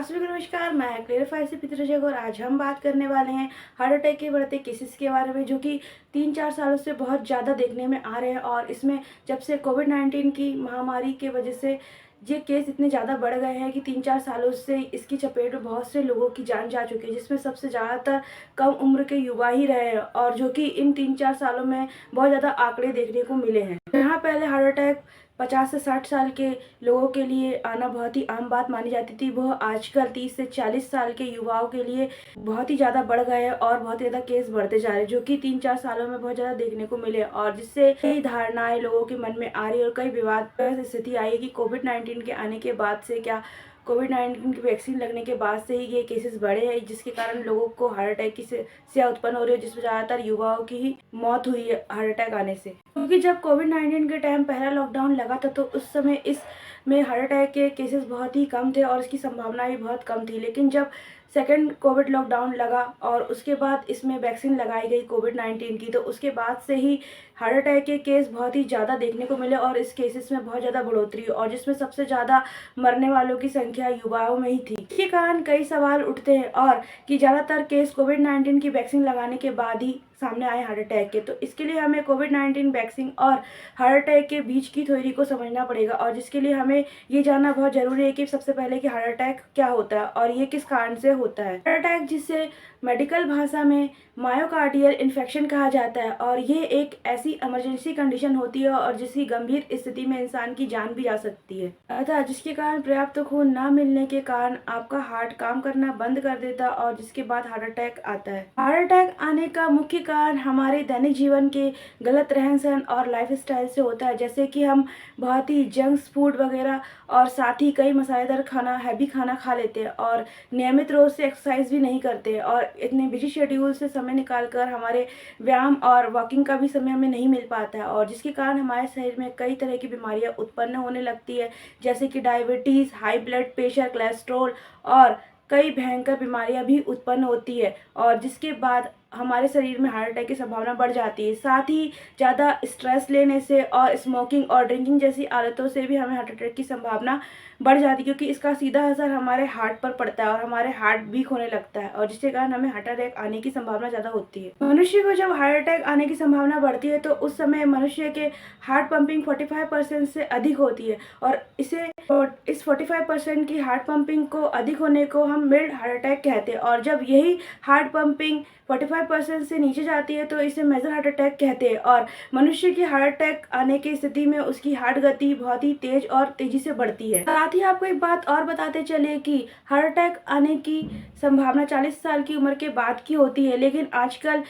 आप सभी को नमस्कार। मैं क्लेरिफाई से पितृजय और आज हम बात करने वाले हैं हार्ट अटैक के बढ़ते केसेस के बारे में, जो कि 3-4 सालों से बहुत ज़्यादा देखने में आ रहे हैं। और इसमें जब से कोविड-19 की महामारी के वजह से ये केस इतने ज़्यादा बढ़ गए हैं कि 3-4 सालों से इसकी चपेट में बहुत से लोगों की जान जा चुकी है, जिसमें सबसे ज़्यादातर कम उम्र के युवा ही रहे हैं, और जो कि इन 3-4 सालों में बहुत ज़्यादा आंकड़े देखने को मिले हैं। यहाँ पहले हार्ट अटैक 50 से 60 साल के लोगों के लिए आना बहुत ही आम बात मानी जाती थी, वह आजकल 30 से 40 साल के युवाओं के लिए बहुत ही ज़्यादा बढ़ गए हैं और बहुत ज़्यादा केस बढ़ते जा रहे हैं, जो कि 3-4 सालों में बहुत ज़्यादा देखने को मिले। और जिससे कई धारणाएं लोगों के मन में आ रही है और कई विवाद स्थिति आई कि कोविड-19 के आने के बाद से क्या कोविड-19 की वैक्सीन लगने के बाद से ही ये केसेस बढ़े हैं, जिसके कारण लोगों को हार्ट अटैक की समस्या उत्पन्न हो रही है, जिसमें ज़्यादातर युवाओं की ही मौत हुई है हार्ट अटैक आने से। क्योंकि जब कोविड-19 के टाइम पहला लॉकडाउन लगा था, तो उस समय इसमें हार्ट अटैक के केसेस बहुत ही कम थे और इसकी संभावना भी बहुत कम थी। लेकिन जब सेकेंड कोविड लॉकडाउन लगा और उसके बाद इसमें वैक्सीन लगाई गई कोविड-19 की, तो उसके बाद से ही हार्ट अटैक के केस बहुत ही ज़्यादा देखने को मिले और इस केसेस में बहुत ज़्यादा बढ़ोतरी हुई, और जिसमें सबसे ज़्यादा मरने वालों की संख्या युवाओं में ही थी। इसके कारण कई सवाल उठते हैं और कि ज़्यादातर केस कोविड-19 की वैक्सीन लगाने के बाद ही सामने आए हार्ट अटैक के। तो इसके लिए हमें कोविड-19 वैक्सीन और हार्ट अटैक के बीच की थ्योरी को समझना पड़ेगा, और जिसके लिए हमें ये जानना बहुत ज़रूरी है कि सबसे पहले कि हार्ट अटैक क्या होता है और ये किस कारण से होता है। हार्ट अटैक, जिसे मेडिकल भाषा में मायोकार्डियल इन्फेक्शन कहा जाता है, और ये एक ऐसी इमरजेंसी कंडीशन होती है और जिसकी गंभीर स्थिति में इंसान की जान भी जा सकती है, अतः जिसके कारण पर्याप्त खून न मिलने के कारण आपका हार्ट काम करना बंद कर देता है और जिसके बाद हार्ट अटैक आता है। हार्ट अटैक आने का मुख्य कारण हमारे दैनिक जीवन के गलत रहन सहन और लाइफस्टाइल से होता है, जैसे कि हम बहुत ही जंक फूड वगैरह और साथ ही कई मसालेदार खाना, हैवी खाना खा लेते हैं और नियमित रोज से एक्सरसाइज भी नहीं करते, और इतने बिजी शेड्यूल से समय निकालकर हमारे व्यायाम और वॉकिंग का भी समय हमें नहीं मिल पाता है, और जिसके कारण हमारे शरीर में कई तरह की बीमारियां उत्पन्न होने लगती है, जैसे कि diabetes, high blood pressure, cholesterol और कई भयंकर बीमारियां भी उत्पन्न होती है, और जिसके बाद हमारे शरीर में हार्ट अटैक की संभावना बढ़ जाती है। साथ ही ज़्यादा स्ट्रेस लेने से और स्मोकिंग और ड्रिंकिंग जैसी आदतों से भी हमें हार्ट अटैक की संभावना बढ़ जाती है, क्योंकि इसका सीधा असर हमारे हार्ट पर पड़ता है और हमारे हार्ट वीक होने लगता है, और जिसके कारण हमें हार्ट अटैक आने की संभावना ज़्यादा होती है। मनुष्य को जब हार्ट अटैक आने की संभावना बढ़ती है, तो उस समय मनुष्य के हार्ट पंपिंग 45% से अधिक होती है, और इस 45% की हार्ट पंपिंग को अधिक होने को हम मिल्ड हार्ट अटैक कहते हैं, और जब यही हार्ट पंपिंग 45% से नीचे जाती है तो इसे मेजर हार्ट अटैक कहते हैं, और मनुष्य की हार्ट अटैक आने की स्थिति में उसकी हार्ट गति बहुत ही तेज और तेजी से बढ़ती है। साथ ही आपको एक बात और बताते चले कि हार्ट अटैक आने की संभावना 40 साल की उम्र के बाद की होती है, लेकिन आजकल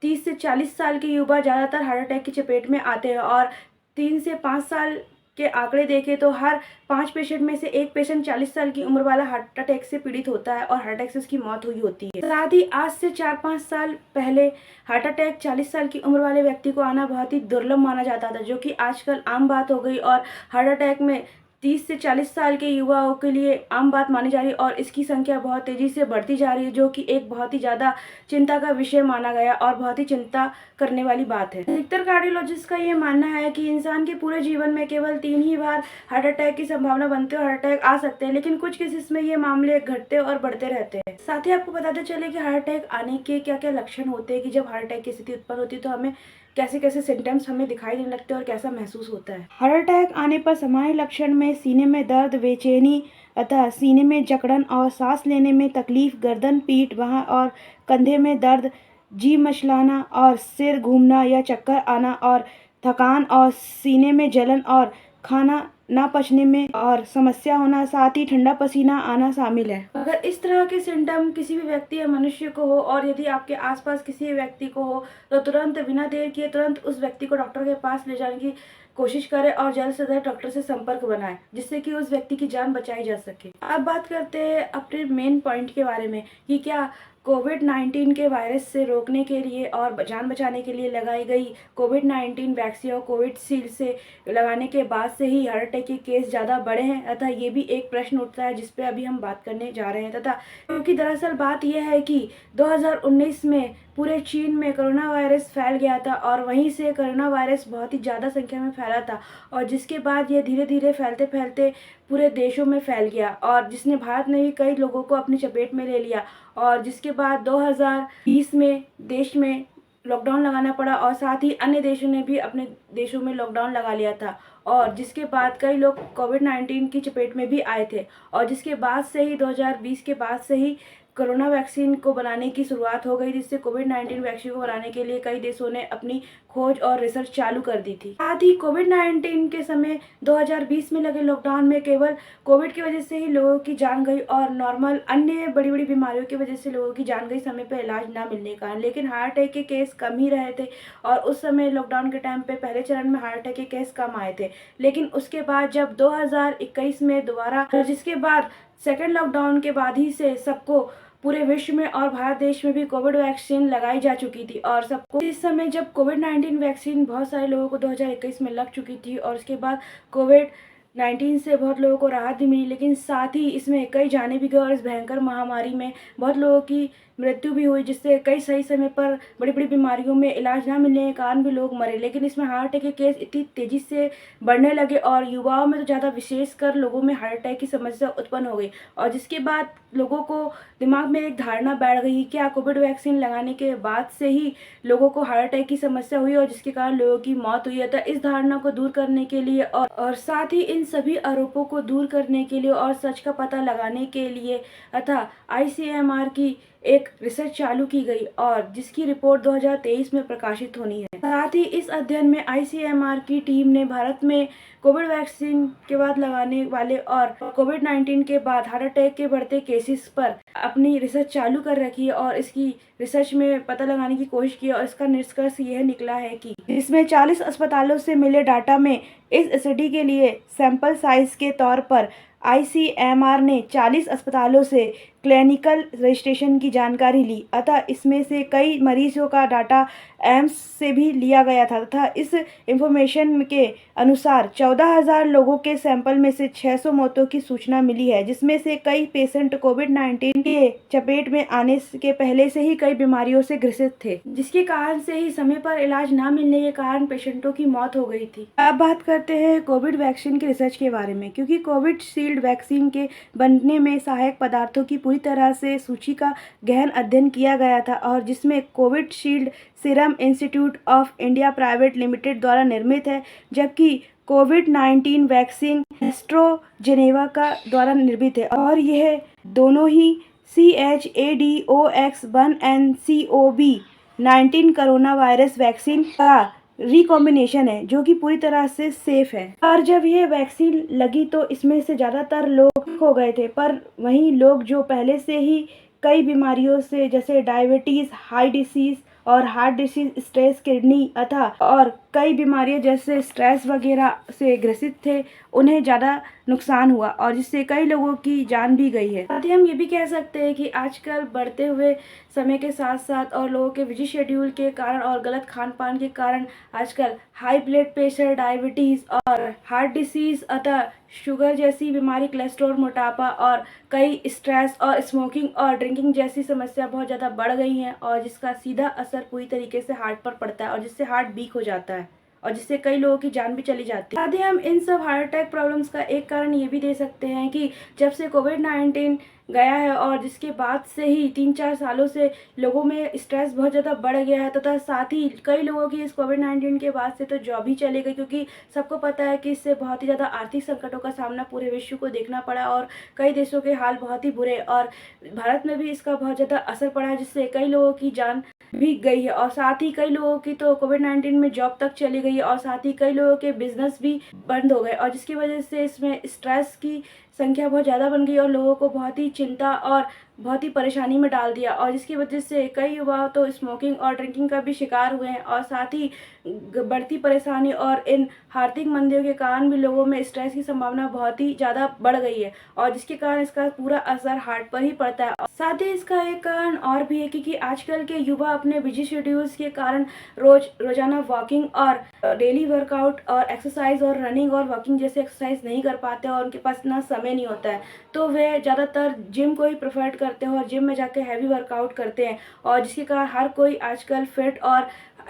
30 से 40 साल के युवा ज़्यादातर हार्ट अटैक की चपेट में आते हैं, और 3 से 5 साल के आंकड़े देखें तो हर 5 पेशेंट में से 1 पेशेंट 40 साल की उम्र वाला हार्ट अटैक से पीड़ित होता है और हार्ट अटैक से उसकी मौत हुई होती है। साथ ही आज से 4-5 साल पहले हार्ट अटैक 40 साल की उम्र वाले व्यक्ति को आना बहुत ही दुर्लभ माना जाता था, जो कि आजकल आम बात हो गई, और हार्ट अटैक में 30 से 40 साल के युवाओं के लिए आम बात मानी जा रही है, और इसकी संख्या बहुत तेज़ी से बढ़ती जा रही है, जो कि एक बहुत ही ज़्यादा चिंता का विषय माना गया और बहुत ही चिंता करने वाली बात है। अधिकतर कार्डियोलॉजिस्ट का ये मानना है कि इंसान के पूरे जीवन में केवल 3 ही बार हार्ट अटैक की संभावना बनती है और हार्ट अटैक आ सकते हैं, लेकिन कुछ केसेस में ये मामले घटते और बढ़ते रहते हैं। साथ ही आपको बताते चले कि हार्ट अटैक आने के क्या क्या लक्षण होते हैं, कि जब हार्ट अटैक की स्थिति उत्पन्न होती है तो हमें कैसे कैसे सिम्टम्स हमें दिखाई देने लगते हैं और कैसा महसूस होता है। हार्ट अटैक आने पर सामान्य लक्षण में सीने में दर्द, बेचैनी, अतः सीने में जकड़न और सांस लेने में तकलीफ, गर्दन, पीठ, बाह और कंधे में दर्द, जी मचलाना और सिर घूमना या चक्कर आना और थकान और सीने में जलन और खाना ना पचने में और समस्या होना, साथ ही ठंडा पसीना आना शामिल है। अगर इस तरह के सिम्टम किसी भी व्यक्ति या मनुष्य को हो, और यदि आपके आसपास किसी भी व्यक्ति को हो, तो तुरंत बिना देर किए तुरंत उस व्यक्ति को डॉक्टर के पास ले जाने की कोशिश करें और जल्द से जल्द डॉक्टर से संपर्क बनाएं, जिससे कि उस व्यक्ति की जान बचाई जा सके। अब बात करते हैं अपने मेन पॉइंट के बारे में कि क्या कोविड-19 के वायरस से रोकने के लिए और जान बचाने के लिए लगाई गई कोविड-19 वैक्सीन और कोविशील्ड से लगाने के बाद से ही हार्ट अटैक के केस ज़्यादा बढ़े हैं, अतः ये भी एक प्रश्न उठता है जिस पे अभी हम बात करने जा रहे हैं। तथा क्योंकि दरअसल बात यह है कि 2019 में पूरे चीन में कोरोना वायरस फैल गया था और वहीं से कोरोना वायरस बहुत ही ज़्यादा संख्या में फैला था और जिसके बाद ये धीरे धीरे फैलते फैलते पूरे देशों में फैल गया और जिसने भारत में भी कई लोगों को अपनी चपेट में ले लिया और जिसके बाद 2020 में देश में लॉकडाउन लगाना पड़ा और साथ ही अन्य देशों ने भी अपने देशों में लॉकडाउन लगा लिया था और जिसके बाद कई लोग कोविड-19 की चपेट में भी आए थे और जिसके बाद से ही 2020 के बाद से ही कोरोना वैक्सीन को बनाने की शुरुआत हो गई, जिससे कोविड-19 वैक्सीन को बनाने के लिए कई देशों ने अपनी खोज और रिसर्च चालू कर दी थी। साथ ही कोविड-19 के समय 2020 में लगे लॉकडाउन में केवल कोविड की वजह से ही लोगों की जान गई और नॉर्मल अन्य बड़ी-बड़ी बीमारियों की वजह से लोगों की जान गई समय पे इलाज ना मिलने के कारण। लेकिन हार्ट अटैक के केस कम ही रहे थे और उस समय लॉकडाउन के टाइम पे पहले चरण में हार्ट अटैक के केस कम आए थे। लेकिन उसके बाद जब 2021 में दोबारा, जिसके बाद सेकेंड लॉकडाउन के बाद ही से सबको पूरे विश्व में और भारत देश में भी कोविड वैक्सीन लगाई जा चुकी थी और सबको इस समय जब कोविड-19 वैक्सीन बहुत सारे लोगों को 2021 में लग चुकी थी और उसके बाद कोविड-19 से बहुत लोगों को राहत भी मिली, लेकिन साथ ही इसमें कई जाने भी गए और इस भयंकर महामारी में बहुत लोगों की मृत्यु भी हुई, जिससे कई सही समय पर बड़ी बड़ी बीमारियों में इलाज ना मिलने के कारण भी लोग मरे। लेकिन इसमें हार्ट अटैक के केस इतनी तेज़ी से बढ़ने लगे और युवाओं में तो ज़्यादा विशेषकर लोगों में हार्ट अटैक की समस्या उत्पन्न हो गई और जिसके बाद लोगों को दिमाग में एक धारणा बैठ गई क्या कोविड वैक्सीन लगाने के बाद से ही लोगों को हार्ट अटैक की समस्या हुई और जिसके कारण लोगों की मौत हुई है। तो इस धारणा को दूर करने के लिए और साथ ही इन सभी आरोपों को दूर करने के लिए और सच का पता लगाने के लिए अतः ICMR की एक रिसर्च चालू की गई और जिसकी रिपोर्ट 2023 में प्रकाशित होनी है। साथ ही इस अध्ययन में ICMR की टीम ने भारत में कोविड वैक्सीन के बाद लगाने वाले और कोविड-19 के बाद हार्ट अटैक के बढ़ते केसेस पर अपनी रिसर्च चालू कर रखी है और इसकी रिसर्च में पता लगाने की कोशिश की और इसका निष्कर्ष यह निकला है कि इसमें 40 अस्पतालों से मिले डाटा में इस स्टडी के लिए सैंपल साइज के तौर पर ICMR ने 40 अस्पतालों से क्लिनिकल रजिस्ट्रेशन की जानकारी ली। अतः इसमें से कई मरीजों का डाटा एम्स से भी लिया गया था तथा इस इंफॉर्मेशन के अनुसार 14,000 लोगों के सैंपल में से 600 मौतों की सूचना मिली है, जिसमें से कई पेशेंट कोविड-19 के चपेट में आने के पहले से ही कई बीमारियों से ग्रसित थे, जिसके कारण से ही समय पर इलाज न मिलने के कारण पेशेंटों की मौत हो गई थी। अब बात करते हैं कोविड वैक्सीन के रिसर्च के बारे में, क्योंकि कोविशील्ड वैक्सीन के बनने में सहायक पदार्थों की पूरी तरह से सूची का गहन अध्ययन किया गया था और जिसमें Covishield serum institute of India private limited द्वारा निर्मित है, जबकि कोविड-19 वैक्सीन एस्ट्राजेनेका का द्वारा निर्मित है और यह दोनों ही CHADOX1 कोरोना वायरस वैक्सीन का रिकॉम्बिनेशन है जो कि पूरी तरह से सेफ है। और जब ये वैक्सीन लगी तो इसमें से ज़्यादातर लोग हो गए थे, पर वहीं लोग जो पहले से ही कई बीमारियों से जैसे डायबिटीज़, हाई डिसीज़ और हार्ट डिसीज़, स्ट्रेस, किडनी अतः और कई बीमारियां जैसे स्ट्रेस वगैरह से ग्रसित थे, उन्हें ज़्यादा नुकसान हुआ और जिससे कई लोगों की जान भी गई है। साथ ही हम ये भी कह सकते हैं कि आजकल बढ़ते हुए समय के साथ साथ और लोगों के बिजी शेड्यूल के कारण और गलत खान पान के कारण आजकल हाई ब्लड प्रेशर, डायबिटीज़ और हार्ट डिसीज़ अतः शुगर जैसी बीमारी, कोलेस्ट्रॉल, मोटापा और कई स्ट्रेस और स्मोकिंग और ड्रिंकिंग जैसी समस्या बहुत ज़्यादा बढ़ गई हैं और जिसका सीधा असर पूरी तरीके से हार्ट पर पड़ता है और जिससे हार्ट वीक हो जाता है और जिससे कई लोगों की जान भी चली जाती है। साथ ही हम इन सब हार्ट अटैक प्रॉब्लम्स का एक कारण ये भी दे सकते हैं कि जब से कोविड-19 गया है और जिसके बाद से ही 3-4 सालों से लोगों में स्ट्रेस बहुत ज़्यादा बढ़ गया है तथा साथ ही कई लोगों की इस कोविड-19 के बाद से तो जॉब ही चली गई, क्योंकि सबको पता है कि इससे बहुत ही ज़्यादा आर्थिक संकटों का सामना पूरे विश्व को देखना पड़ा और कई देशों के हाल बहुत ही बुरे और भारत में भी इसका बहुत ज़्यादा असर पड़ा है, जिससे कई लोगों की जान भी गई है और साथ ही कई लोगों की तो कोविड-19 में जॉब तक चली गई और साथ ही कई लोगों के बिजनेस भी बंद हो गए और जिसकी वजह से इसमें स्ट्रेस की संख्या बहुत ज़्यादा बन गई और लोगों को बहुत ही चिंता और बहुत ही परेशानी में डाल दिया और जिसकी वजह से कई युवा तो स्मोकिंग और ड्रिंकिंग का भी शिकार हुए हैं और साथ ही बढ़ती परेशानी और इन आर्थिक मंदियों के कारण भी लोगों में स्ट्रेस की संभावना बहुत ही ज़्यादा बढ़ गई है और जिसके कारण इसका पूरा असर हार्ट पर ही पड़ता है। साथ ही इसका एक कारण और भी है क्योंकि आजकल के युवा अपने बिजी शेड्यूल्स के कारण रोजाना वॉकिंग और डेली वर्कआउट और एक्सरसाइज और रनिंग और वॉकिंग जैसे एक्सरसाइज नहीं कर पाते और उनके पास इतना समय समय नहीं होता है, तो वे ज़्यादातर जिम को ही प्रेफर करते हैं और जिम में जाके हैवी वर्कआउट करते हैं, और जिसके कारण हर कोई आजकल फिट और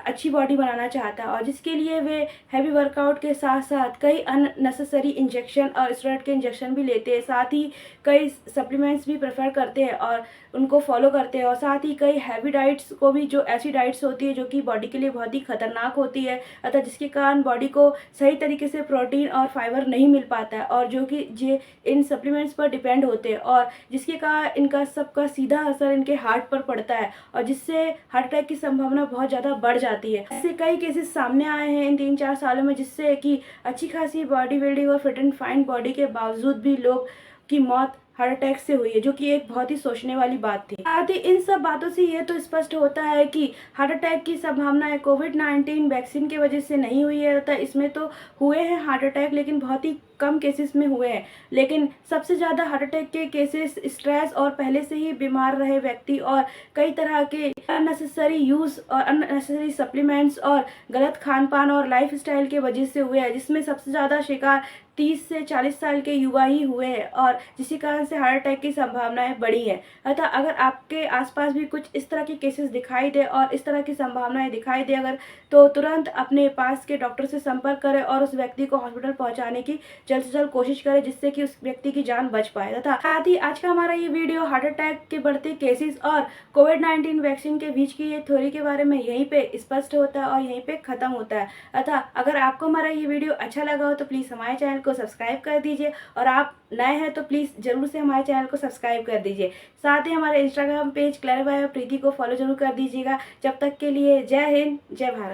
अच्छी बॉडी बनाना चाहता है, और जिसके लिए वे हैवी वर्कआउट के साथ साथ कई अननेसेसरी इंजेक्शन और स्टेरॉइड के इंजेक्शन भी लेते हैं, साथ ही कई सप्लीमेंट्स भी प्रेफर करते हैं और उनको फॉलो करते हैं, और साथ ही कई हैवी डाइट्स को भी, जो ऐसी डाइट्स होती है जो कि बॉडी के लिए बहुत ही खतरनाक होती है, अतः जिसके कारण बॉडी को सही तरीके से प्रोटीन और फाइबर नहीं मिल पाता है, और जो कि जे इन सप्लीमेंट्स पर डिपेंड होते हैं, और जिसके कारण इनका सबका सीधा असर इनके हार्ट पर पड़ता है, और जिससे हार्ट अटैक की संभावना बहुत ज़्यादा बढ़ जाती है। ऐसे कई केसेस सामने आए हैं इन 3-4 सालों में, जिससे कि अच्छी खासी बॉडी बिल्डिंग और फिट एंड फाइन बॉडी के बावजूद भी लोग की मौत हार्ट अटैक से हुई है, जो कि एक बहुत ही सोचने वाली बात थी। साथ ही इन सब बातों से ये तो स्पष्ट होता है कि हार्ट अटैक की संभावना कोविड-19 वैक्सीन की वजह से नहीं हुई है, तथा इसमें तो हुए हैं हार्ट अटैक, लेकिन बहुत ही कम केसेस में हुए हैं। लेकिन सबसे ज़्यादा हार्ट अटैक के केसेस स्ट्रेस और पहले से ही बीमार रहे व्यक्ति और कई तरह के अननेसेसरी यूज़ और अननेसेसरी सप्लीमेंट्स और गलत खान पान और लाइफस्टाइल के वजह से हुए हैं, जिसमें सबसे ज़्यादा शिकार 30 से 40 साल के युवा ही हुए हैं, और जिसके कारण से हार्ट अटैक की संभावनाएं बढ़ी हैं। अतः अगर आपके आसपास भी कुछ इस तरह के केसेस दिखाई दे और इस तरह की संभावनाएं दिखाई दे अगर, तो तुरंत अपने पास के डॉक्टर से संपर्क करें और उस व्यक्ति को हॉस्पिटल पहुंचाने की जल्द से जल्द कोशिश करें, जिससे कि उस व्यक्ति की जान बच पाए। तथा साथ ही आज का हमारा ये वीडियो हार्ट अटैक के बढ़ते केसेस और कोविड-19 वैक्सीन के बीच की ये थ्योरी के बारे में यहीं पे स्पष्ट होता है और यहीं पे खत्म होता है। अतः अगर आपको हमारा ये वीडियो अच्छा लगा हो तो प्लीज़ हमारे चैनल को सब्सक्राइब कर दीजिए, और आप नए हैं तो प्लीज़ ज़रूर से हमारे चैनल को सब्सक्राइब कर दीजिए। साथ ही हमारे इंस्टाग्राम पेज क्लैरिफाई प्रीति को फॉलो जरूर कर दीजिएगा। जब तक के लिए जय हिंद, जय भारत।